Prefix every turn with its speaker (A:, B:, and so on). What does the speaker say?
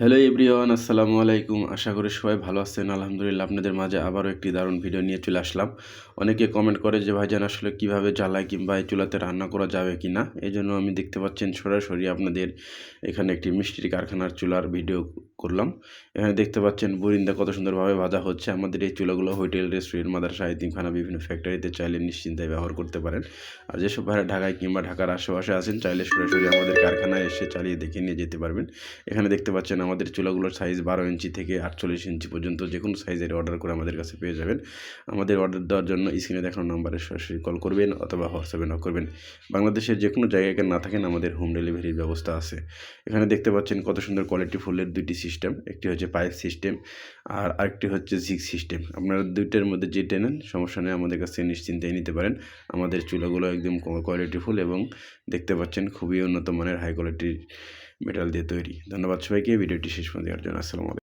A: Hello everyone, আসসালামু আলাইকুম। আশা করি সবাই ভালো আছেন। আলহামদুলিল্লাহ আপনাদের মাঝে আবারও একটি দারুণ ভিডিও নিয়ে চলে আসলাম। অনেকে কমেন্ট করে যে ভাইজান আসলে কিভাবে জ্বালায় কিংবা এই চুলাতে রান্না করা যাবে কিনা। এজন্য আমি দেখতে পাচ্ছেন সরাসরি আপনাদের এখানে একটি মিষ্টির কারখানার চুলার ভিডিও করলাম। এখানে দেখতে পাচ্ছেন বুরিন্দা কত সুন্দরভাবে ভাজা হচ্ছে। আমাদের এই চুলাগুলো হোটেল, রেস্টুরেন্ট, মাদ্রাসা, এতিমখানা, বিভিন্ন ফ্যাক্টরিতে চাইলে নিশ্চিন্তায় ব্যবহার করতে পারেন। আর যেসব ভাইরা ঢাকায় কিংবা ঢাকার আশেপাশে আছেন চাইলে সরাসরি আমাদের কারখানায় এসে চালিয়ে দেখে নিয়ে যেতে পারবেন। এখানে দেখতে পাচ্ছেন আমাদের চুলাগুলোর সাইজ 12 ইঞ্চি থেকে 48 ইঞ্চি পর্যন্ত যেকোনো সাইজের অর্ডার করে আমাদের কাছে পেয়ে যাবেন। আমাদের অর্ডার দেওয়ার জন্য স্ক্রিনে দেখানো নাম্বারে সরাসরি কল করবেন অথবা হোয়াটসঅ্যাপে নক করবেন। বাংলাদেশের যেকোনো জায়গায় না থাকেন আমাদের হোম ডেলিভারির ব্যবস্থা আছে। এখানে দেখতে পাচ্ছেন কত সুন্দর কোয়ালিটি ফুলের 2টি সিস্টেম। একটি হচ্ছে পাইপ সিস্টেম আর আরেকটি হচ্ছে জিগ সিস্টেম। আপনারা 2টার মধ্যে যেটা নেন সমস্যা নেই, আমাদের কাছে নিশ্চিন্তায় নিতে পারেন। আমাদের চুলাগুলো একদম কোয়ালিটি ফুল এবং দেখতে পাচ্ছেন খুবই উন্নত মানের হাই কোয়ালিটির মেটাল দিয়ে তৈরি। ধন্যবাদ সবাইকে ভিডিওটি শেষ পর্যন্ত দেখার জন্য। আসসালামু আলাইকুম।